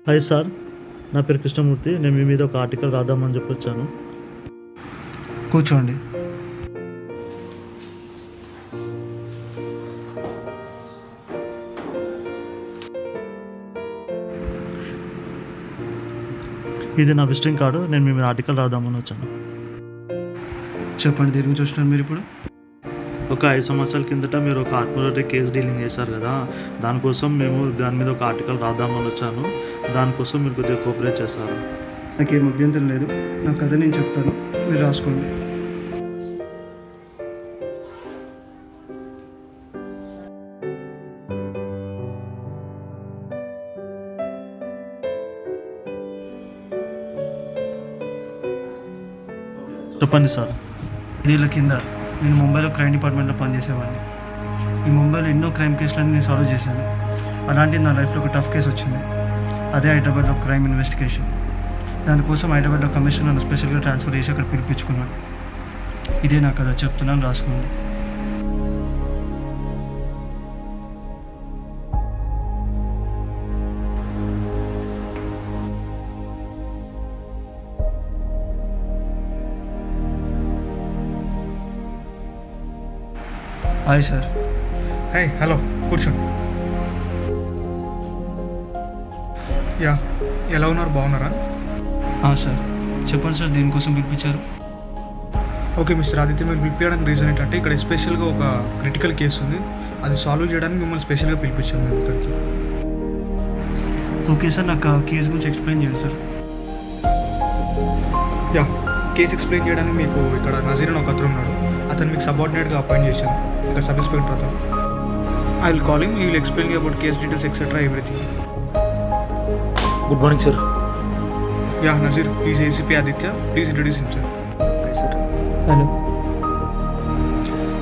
Hi sir, నా పేరు కృష్ణమూర్తి. నేను మీ మీద ఒక ఆర్టికల్ రాద్దామని చెప్పొచ్చాను. కూర్చోండి. ఇది నా విజిటింగ్ కార్డు. నేను మీ మీద ఆర్టికల్ రాద్దామని వచ్చాను. చెప్పండి, దేని గురించి వచ్చినారు మీరు ఇప్పుడు? ఒక 5 సంవత్సరాల కిందట మీరు ఒక ఆత్మహత్య కేసు డీలింగ్ చేశారు కదా, దానికోసం మేము దాని మీద ఒక ఆర్టికల్ రాద్దామని వచ్చాను. దానికోసం మీరు కొద్దిగా కోఆపరేట్ చేస్తారా? నాకేం అభ్యంతరం లేదు. నా కథ నేను చెప్తాను, మీరు రాసుకోండి. చెప్పండి సార్. 5 ఏళ్ల కింద నేను ముంబైలో క్రైమ్ డిపార్ట్మెంట్లో పనిచేసేవాడిని. ఈ ముంబైలో ఎన్నో క్రైమ్ కేసులన్నీ నేను సాల్వ్ చేశాను. అలాంటి నా లైఫ్లో ఒక టఫ్ కేసు వచ్చింది. అదే హైదరాబాద్లో క్రైమ్ ఇన్వెస్టిగేషన్. దానికోసం హైదరాబాద్లో కమిషనర్ నన్ను స్పెషల్గా ట్రాన్స్ఫర్ చేసి అక్కడ పిలిపించుకున్నాను. ఇదే నా కథ, చెప్తున్నాను, రాసుకోండి. Hi sir. హలో, కూర్చోండి. యా, ఎలా ఉన్నారు? బాగున్నారా? సార్ చెప్పండి సార్, దేనికోసం పిలిపించారు? ఓకే మిస్టర్ ఆదిత్య, మీరు పిలిపించడానికి రీజన్ ఏంటంటే ఇక్కడ ఎస్పెషల్గా ఒక క్రిటికల్ కేసు ఉంది. అది సాల్వ్ చేయడానికి మిమ్మల్ని స్పెషల్గా పిలిపించాము మేము ఇక్కడికి. ఓకే సార్, నాకు ఆ కేసు గురించి ఎక్స్ప్లెయిన్ చేయండి సార్. యా, కేసు ఎక్స్ప్లెయిన్ చేయడానికి మీకు ఇక్కడ నజీర్ అని ఒక అతను ఉన్నాడు. అతను మీకు సబార్డినేట్గా అపాయింట్ చేశాను, ఇక్కడ సబ్ ఇన్స్పెక్టర్ అతను. I will call him, he will explain you about case details etcetera everything. Good morning sir. Yeah Nazeer, please ACP Aditya, please introduce him sir. Hi sir. Hello.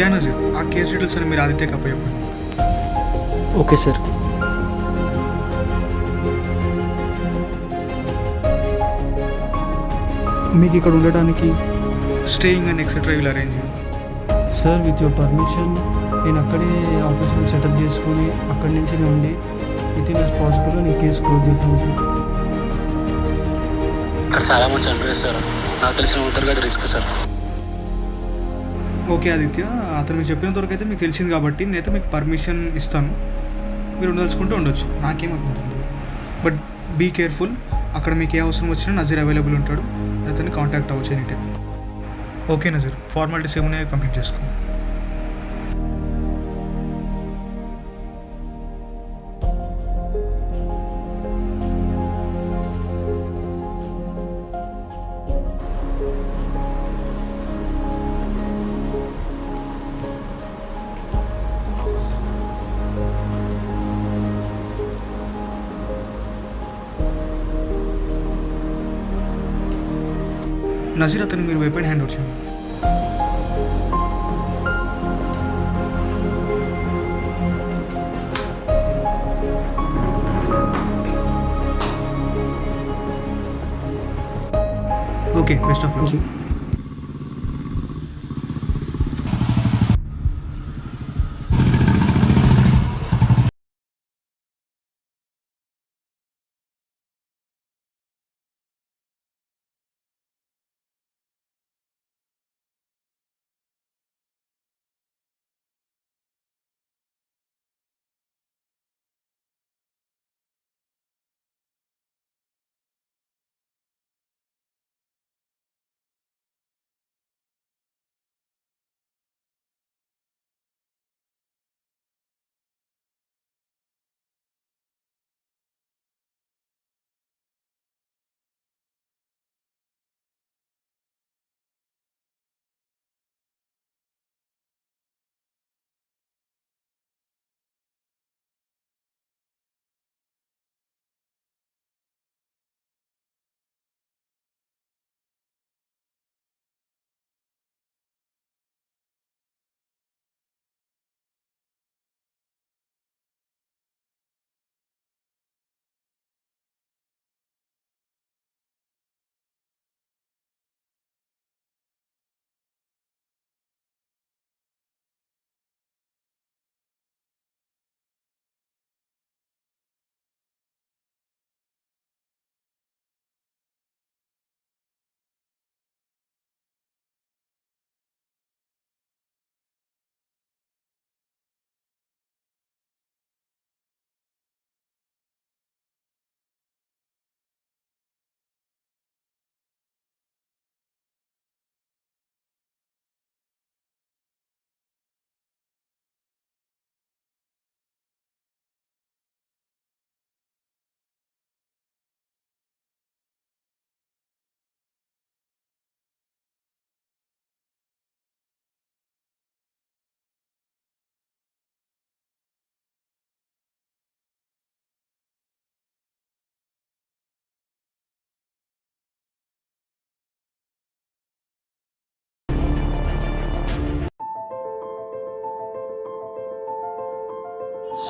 Yeah Nazeer, ఆ కేస్ డీటెయిల్స్ అని మీరు ఆదిత్యకి అప్పచెప్పండి. Okay sir. మీకు ఇక్కడ ఉండడానికి staying and etcetera will arrange you. Sir, with your permission నేను అక్కడే office room setup చేసుకొని అక్కడి నుంచి ఉండి విత్ ఇన్ యాజ్ పాసిబుల్గా నేను కేసు క్లోజ్ చేస్తాను సార్. ఇక్కడ చాలా మంది చనిపోయారు సార్. నాకు తెలిసిన ఉత్తరగా రిస్క్ సార్. ఓకే ఆదిత్య, అతను మీకు చెప్పినంత వరకు అయితే మీకు తెలిసింది కాబట్టి నేనైతే మీకు పర్మిషన్ ఇస్తాను. మీరు ఉండదలుచుకుంటూ ఉండొచ్చు, నాకేం అభ్యంతరం లేదు. But be careful. అక్కడ మీకు ఏ అవసరం వచ్చినా నజీర్ అవైలబుల్ ఉంటాడు, అతన్ని కాంటాక్ట్ అవ్వచ్చు any time. Okay Nazeer, formalities ఏమున్నాయో కంప్లీట్ చేసుకో. నజీర్, అతను మీరు వెపన్ హ్యాండ్ ఓవర్ చేయండి. Okay, best of luck.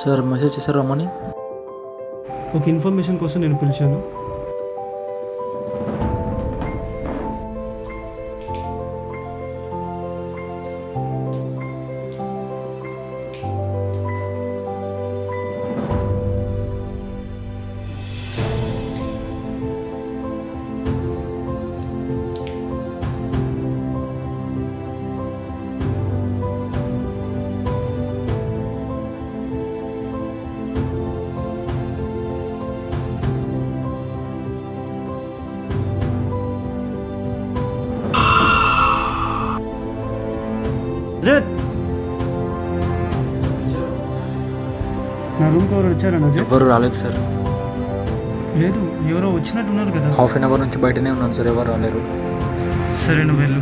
Sir message చేశారు రమ్మని. ఒక ఇన్ఫర్మేషన్ కోసం నేను పిలిచాను. నజర్, నా రూమ్కి ఎవరు వచ్చారా నజర్? ఎవరు రాలేదు సార్. లేదు, ఎవరో వచ్చినట్టున్నారు కదా. హాఫ్ అన్ అవర్ నుంచి బయటనే ఉన్నాను సార్, ఎవరు రాలేరు. సరే, నువ్వు వెళ్ళు.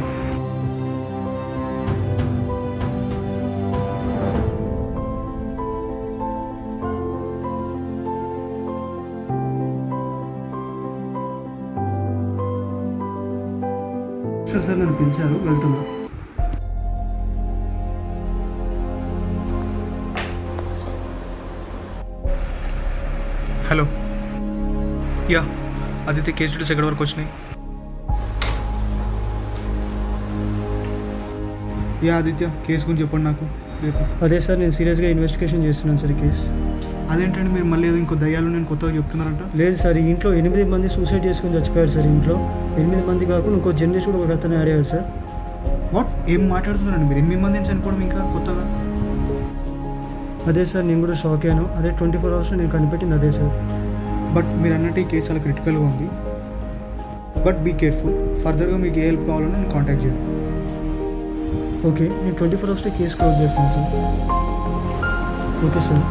సార్ నన్ను పిలిచారు, వెళ్తున్నా. Hello, yeah Aditya, case details ఎక్కడి వరకు వచ్చినాయి? యా ఆదిత్య, కేసు గురించి చెప్పండి నాకు రేపు. అదే సార్, నేను సీరియస్గా ఇన్వెస్టిగేషన్ చేస్తున్నాను సార్ కేసు. అదేంటంటే మీరు మళ్ళీ ఏదో ఇంకో దయ్యాలు నేను కొత్తగా చెప్తున్నారంట. లేదు సార్, ఈ ఇంట్లో 8 మంది సూసైడ్ చేసుకొని చచ్చిపోయారు సార్. ఇంట్లో 8 మంది కాకుండా ఇంకో జనరేషన్ కూడా ఒక అతను యాడ్ అయ్యాడు సార్. వాట్, ఏం మాట్లాడుతున్నారండి మీరు? 8 మందిని చనిపోవడం ఇంకా కొత్తగా? అదే సార్, నేను కూడా షాక్ అయ్యాను. అదే 24 అవర్స్లో నేను కనిపెట్టింది అదే సార్. బట్ మీరు అన్నట్టు ఈ కేసు చాలా క్రిటికల్గా ఉంది. But be careful. ఫర్దర్గా మీకు ఏ హెల్ప్ కావాలన్నా నేను కాంటాక్ట్ చేయండి. ఓకే, నేను 24 అవర్స్లో కేసు క్లోజ్ చేస్తాను సార్. Okay sir.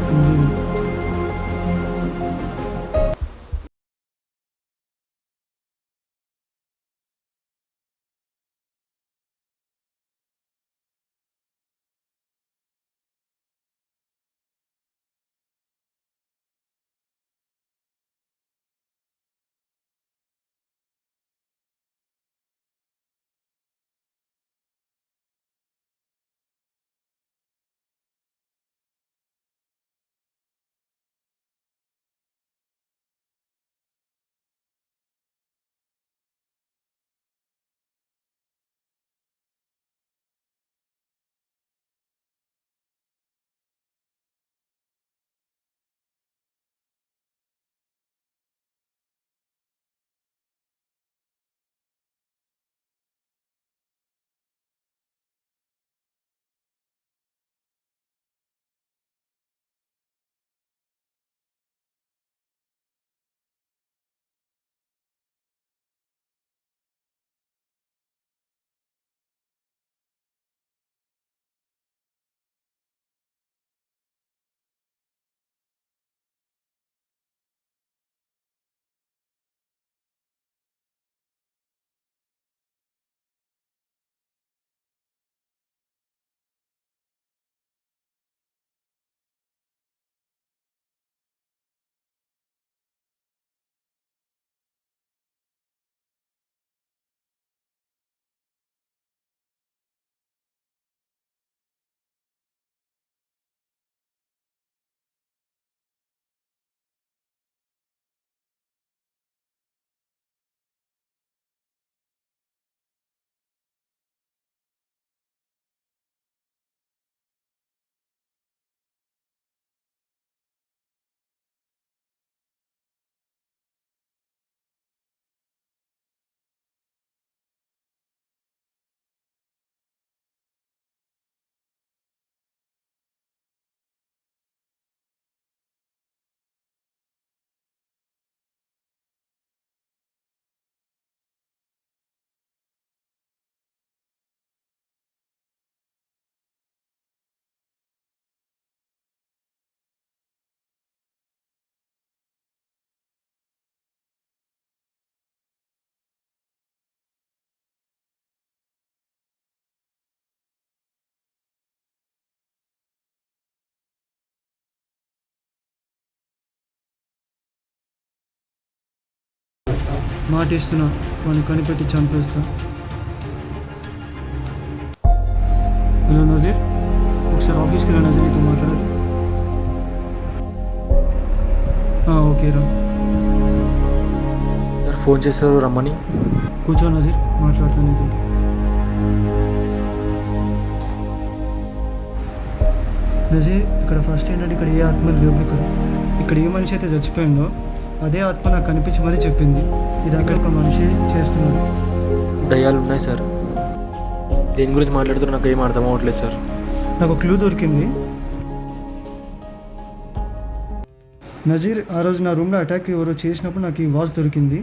మాట ఇస్తున్నా, వాడిని కనిపెట్టి చంపేస్తా. హలో నజీర్, ఒకసారి ఆఫీస్కి రా నజీర్, నీతో మాట్లాడాలి. ఓకేరా. సార్ ఫోన్ చేస్తారు రమ్మని. కూర్చో నజీర్, మాట్లాడతాను ఇది. నజీర్, ఇక్కడ ఫస్ట్ ఏంటంటే ఇక్కడ ఏ ఆత్మలు లేవు. ఇక్కడ ఏ మనిషి అయితే చచ్చిపోయిందో అదే ఆత్మ నాకు కనిపించి మరీ చెప్పింది ఇదంతా ఒక మనిషి చేస్తున్నాడు. దయ్యాలు ఉన్నాయి సార్. దేని గురించి మాట్లాడుతున్నారు నాకు ఏం అర్థం అవ్వట్లేదు సార్. నాకు క్లూ దొరికింది. నజీర్, ఆ రోజు నా రూమ్లో అటాక్ ఎవరో చేసినప్పుడు నాకు ఈ వాచ్ దొరికింది.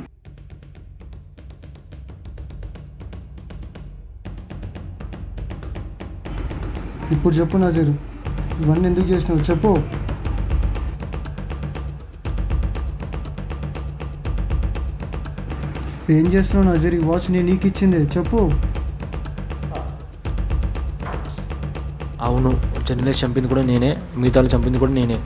ఇప్పుడు చెప్పు నజీర్, ఇవన్నీ ఎందుకు చేసినావు చెప్పు. ఏం చేస్తున్నావు నజీర్? ఈ వాచ్ నేను నీకు ఇచ్చింది, చెప్పు. అవును, జర్నలిస్ట్ చంపింది కూడా నేనే, మిగతా చంపింది కూడా నేనే.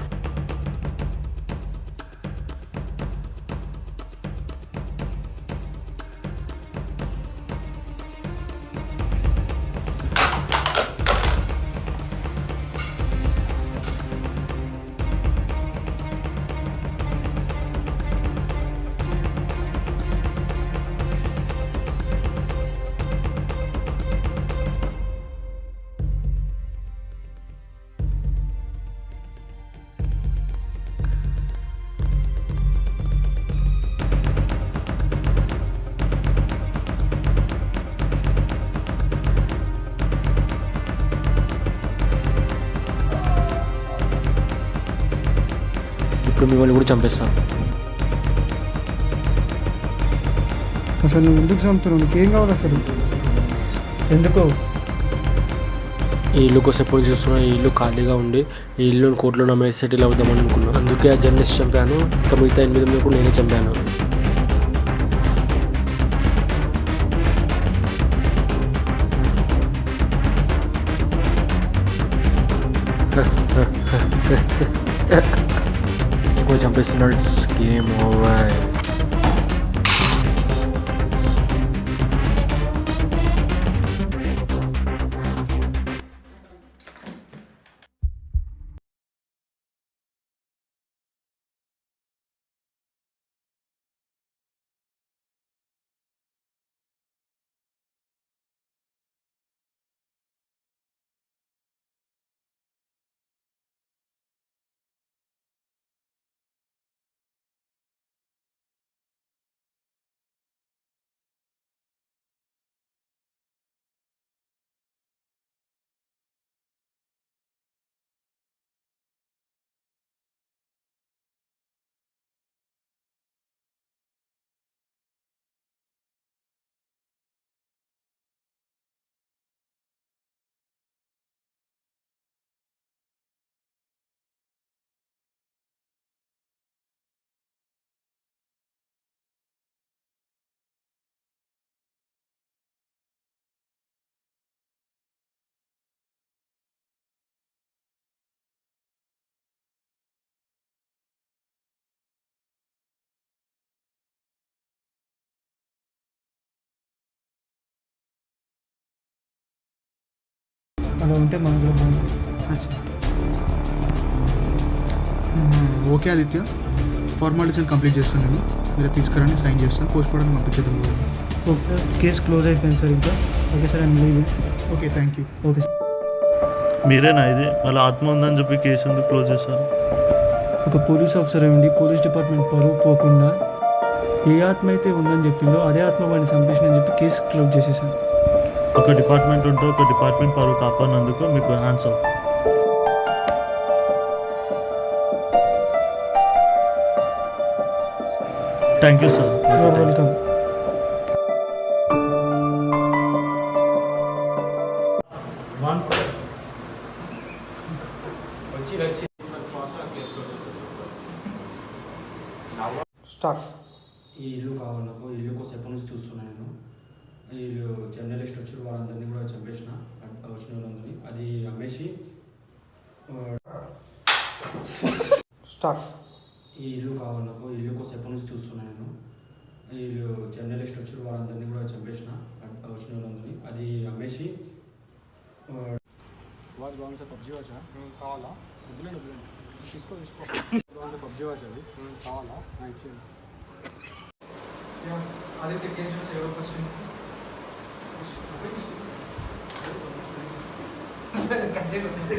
ఇప్పుడు మిమ్మల్ని కూడా చంపేస్తాను. అసలు నువ్వు ఎందుకు చంపుతున్నావు? నీకేం కావాలి అసలు? ఎందుకో ఈ ఇల్లు కోసం ఎప్పుడు చూస్తున్నా, ఈ ఇల్లు ఖాళీగా ఉండి ఈ ఇల్లు కోర్టులో నమ్మే సెటిల్ అవుదామని అనుకున్నాను. అందుకే ఆ జర్నలిస్ట్ చంపాను. ఇంకా మిగతా 8 మంది కూడా నేనే చంపాను. ఇంకో చంపేస్తున్నాడు. Game over. అలా ఉంటే మనకు బాగుంది. ఓకే ఆదిత్య, ఫార్మాలిటీస్ కంప్లీట్ చేస్తాను. నేను మీరు తీసుకురండి, సైన్ చేస్తాను, పోస్ట్ మార్టం పంపించేద్దాం. ఓకే, కేసు క్లోజ్ అయిపోయింది సార్. ఇంకా okay sir, I'm leaving. Okay, thank you. Okay sir. మీరేనా ఇది? వాళ్ళ ఆత్మ ఉందని చెప్పి కేసు ఎందుకు క్లోజ్ చేశారు? ఒక పోలీస్ ఆఫీసర్ అయ్యండి పోలీస్ డిపార్ట్మెంట్ పరువు పోకుండా ఏ ఆత్మ అయితే ఉందని చెప్పిందో అదే ఆత్మ వాడిని చంపేసిందని చెప్పి కేసు క్లోజ్ చేసేసాను. ఒక డిపార్ట్మెంట్ ఉంటే ఒక డిపార్ట్మెంట్ పరువు కాపాడినందుకు మీకు hands of. Thank you sir. Welcome. Start. ఈ ఇల్లు కావాలి నాకు. ఈ ఇల్లు కోసం ఎప్పటి నుంచి చూస్తున్నాను నేను. ఈ ఇల్లు జర్నలిస్ట్ వచ్చి వాళ్ళందరినీ కూడా చంపేసిన, వచ్చిన వాళ్ళందరినీ. అది అమ్మేసి స్టార్ట్. ఈ ఇల్లు కావాలి నాకు. ఈ ఇల్లు కోసం ఎప్పటి నుంచి చూస్తున్నాను నేను. ఈ ఇల్లు జర్నలిస్ట్ వచ్చి వాళ్ళందరినీ కూడా చంపేసిన, వచ్చిన వాళ్ళందరినీ. అది అమ్మేసి వాచ్ బాగుంది సార్. పబ్జీ వాచ్ కావాలా? వద్దులేండి, తీసుకో. పబ్జీ వాచ్ అది కావాలా ఇచ్చేది ఆదిత్య కేసు సేవకు వచ్చింది కట్ చేయకుండా